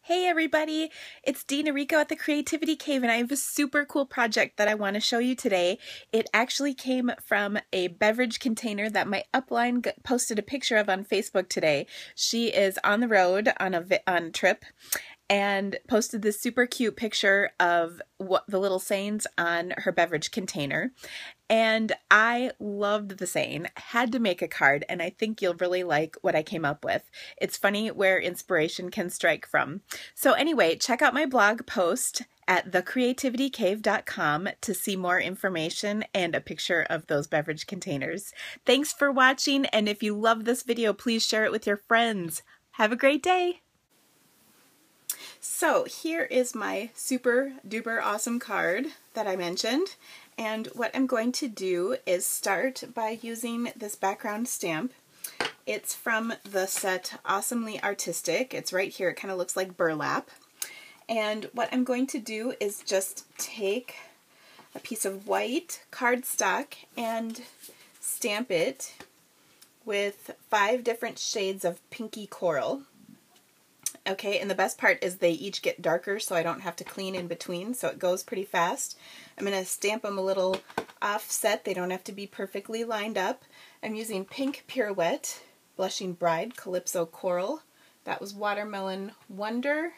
Hey everybody, it's Dina Rico at the Creativity Cave, and I have a super cool project that I want to show you today. It actually came from a beverage container that my upline posted a picture of on Facebook today. She is on the road on a trip and posted this super cute picture of what the little sayings on her beverage container. And I loved the saying, had to make a card, and I think you'll really like what I came up with. It's funny where inspiration can strike from. So anyway, check out my blog post at thecreativitykave.com to see more information and a picture of those beverage containers. Thanks for watching, and if you love this video, please share it with your friends. Have a great day! So here is my super duper awesome card that I mentioned, and what I'm going to do is start by using this background stamp. It's from the set Awesomely Artistic. It's right here. It kind of looks like burlap. And what I'm going to do is just take a piece of white cardstock and stamp it with 5 different shades of pinky coral. Okay, and the best part is they each get darker, so I don't have to clean in between, so it goes pretty fast. I'm going to stamp them a little offset. They don't have to be perfectly lined up. I'm using Pink Pirouette, Blushing Bride, Calypso Coral. That was Watermelon Wonder.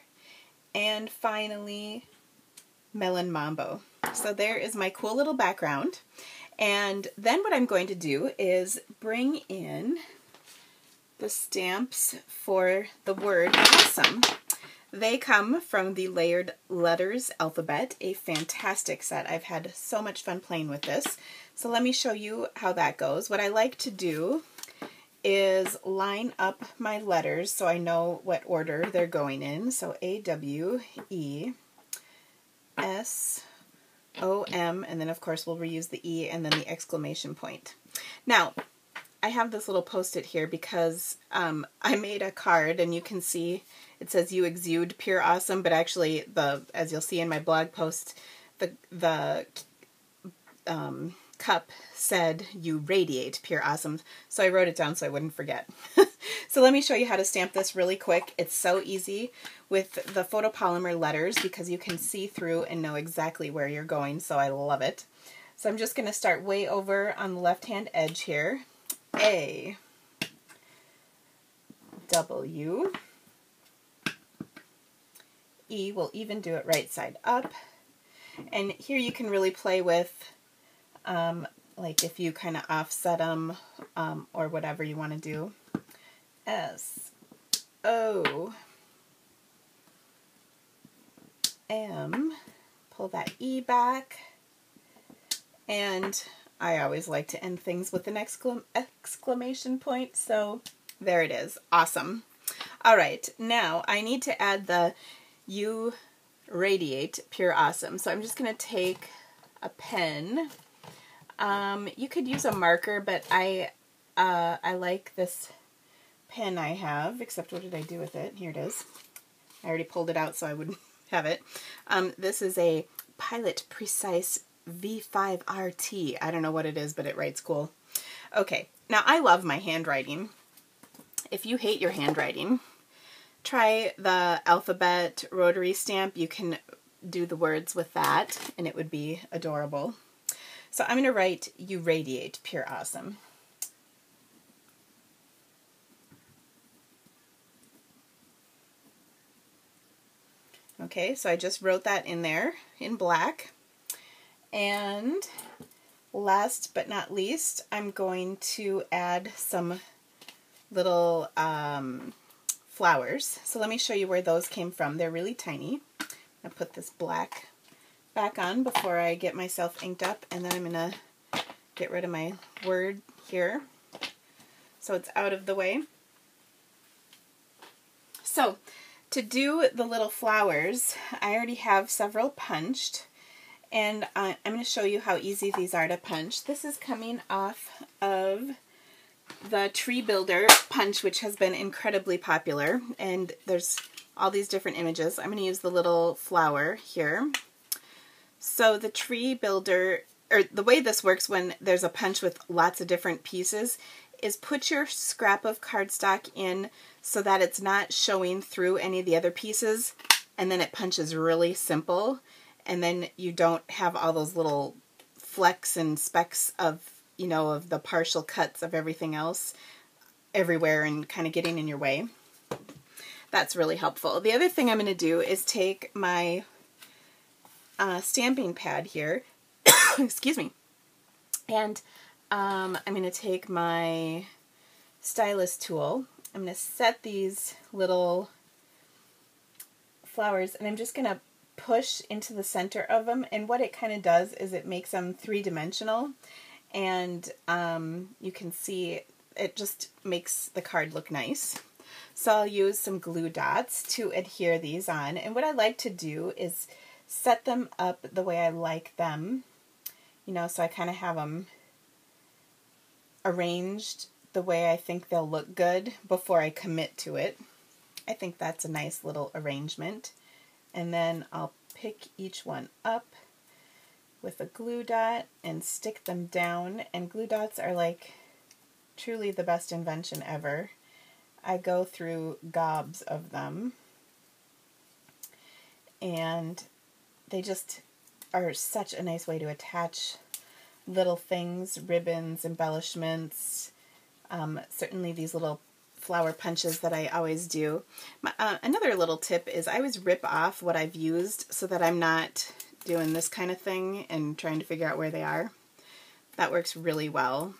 And finally, Melon Mambo. So there is my cool little background. And then what I'm going to do is bring in the stamps for the word awesome. They come from the Layered Letters alphabet, a fantastic set. I've had so much fun playing with this. So let me show you how that goes. What I like to do is line up my letters so I know what order they're going in. So A, W, E, S, O, M, and then of course we'll reuse the E and then the exclamation point. Now, I have this little post-it here because I made a card, and you can see it says "You exude pure awesome," but actually, as you'll see in my blog post, the cup said "You radiate pure awesome." So I wrote it down so I wouldn't forget. So let me show you how to stamp this really quick. It's so easy with the photopolymer letters because you can see through and know exactly where you're going. So I love it. So I'm just going to start way over on the left-hand edge here. A, W, E, we'll even do it right side up, and here you can really play with like if you kind of offset them or whatever you want to do. S, O, M, pull that E back, and I always like to end things with an exclamation point, so there it is. Awesome. All right, now I need to add the "You radiate pure awesome." So I'm just going to take a pen. You could use a marker, but I like this pen I have, except what did I do with it? Here it is. I already pulled it out so I wouldn't have it. This is a Pilot Precise V5RT. I don't know what it is, but it writes cool. Okay, now I love my handwriting. If you hate your handwriting, try the alphabet rotary stamp. You can do the words with that, and it would be adorable. So I'm going to write "You radiate pure awesome." Okay, so I just wrote that in there in black. And last but not least, I'm going to add some little flowers. So let me show you where those came from. They're really tiny. I'll put this black back on before I get myself inked up, and then I'm going to get rid of my word here so it's out of the way. So to do the little flowers, I already have several punched. And I'm going to show you how easy these are to punch. This is coming off of the Tree Builder punch, which has been incredibly popular. And there's all these different images. I'm going to use the little flower here. So the Tree Builder, or the way this works when there's a punch with lots of different pieces, is put your scrap of cardstock in so that it's not showing through any of the other pieces, and then it punches really simple, and then you don't have all those little flecks and specks of, you know, of the partial cuts of everything else everywhere and kind of getting in your way. That's really helpful. The other thing I'm going to do is take my stamping pad here, excuse me, and I'm going to take my stylus tool. I'm going to set these little flowers, and I'm just going to push into the center of them, and what it kind of does is it makes them three-dimensional, and you can see it just makes the card look nice. So I'll use some glue dots to adhere these on, and what I like to do is set them up the way I like them, you know, so I kind of have them arranged the way I think they'll look good before I commit to it. I think that's a nice little arrangement. And then I'll pick each one up with a glue dot and stick them down, and glue dots are like truly the best invention ever. I go through gobs of them, and they just are such a nice way to attach little things, ribbons, embellishments, certainly these little flower punches that I always do. Another little tip is I always rip off what I've used so that I'm not doing this kind of thing and trying to figure out where they are. That works really well.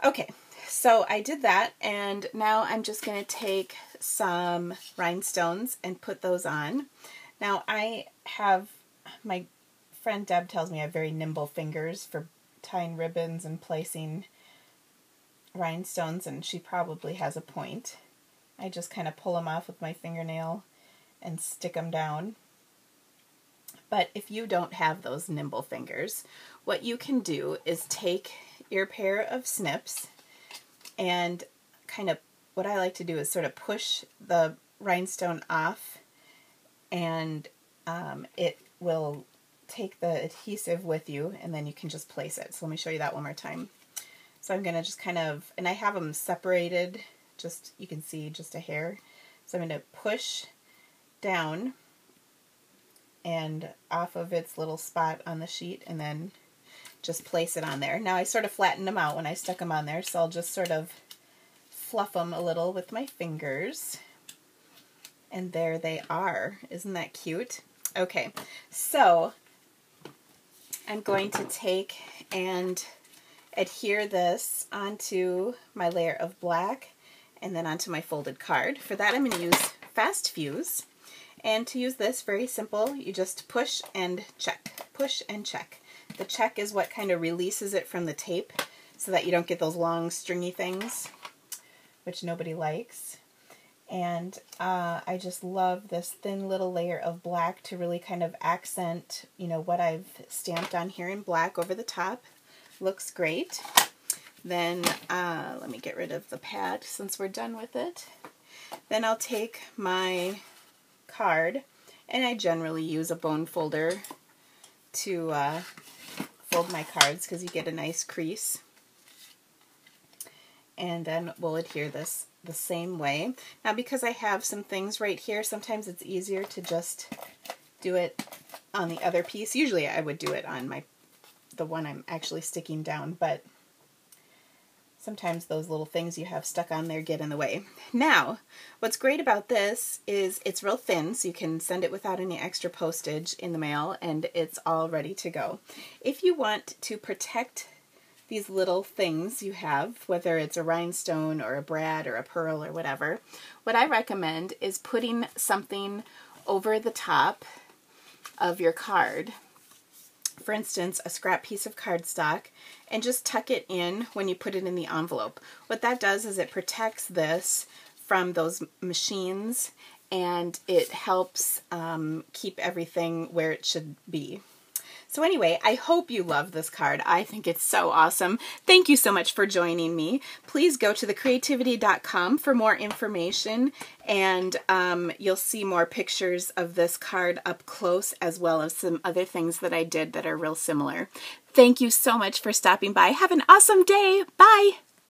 Okay, so I did that, and now I'm just going to take some rhinestones and put those on. Now I have, my friend Deb tells me I have very nimble fingers for tying ribbons and placing rhinestones, and she probably has a point. I just kind of pull them off with my fingernail and stick them down. But if you don't have those nimble fingers, what you can do is take your pair of snips and kind of, what I like to do is sort of push the rhinestone off, and it will take the adhesive with you, and then you can just place it. So let me show you that one more time. So I'm going to just kind of, and I have them separated, just, you can see just a hair. So I'm going to push down and off of its little spot on the sheet, and then just place it on there. Now I sort of flattened them out when I stuck them on there, so I'll just sort of fluff them a little with my fingers. And there they are. Isn't that cute? Okay, so I'm going to take and adhere this onto my layer of black and then onto my folded card. For that I'm going to use Fast Fuse. And to use this, very simple, you just push and check, push and check. The check is what kind of releases it from the tape so that you don't get those long stringy things, which nobody likes. And I just love this thin little layer of black to really kind of accent, you know, what I've stamped on here in black over the top. Looks great. Then let me get rid of the pad since we're done with it. Then I'll take my card, and I generally use a bone folder to fold my cards because you get a nice crease. And then we'll adhere this the same way. Now because I have some things right here, sometimes it's easier to just do it on the other piece. Usually I would do it on the one I'm actually sticking down, but sometimes those little things you have stuck on there get in the way. Now, what's great about this is it's real thin, so you can send it without any extra postage in the mail, and it's all ready to go. If you want to protect these little things you have, whether it's a rhinestone or a brad or a pearl or whatever, what I recommend is putting something over the top of your card. For instance, a scrap piece of cardstock, and just tuck it in when you put it in the envelope. What that does is it protects this from those machines, and it helps keep everything where it should be. So anyway, I hope you love this card. I think it's so awesome. Thank you so much for joining me. Please go to thecreativity.com for more information, and you'll see more pictures of this card up close, as well as some other things that I did that are real similar. Thank you so much for stopping by. Have an awesome day. Bye.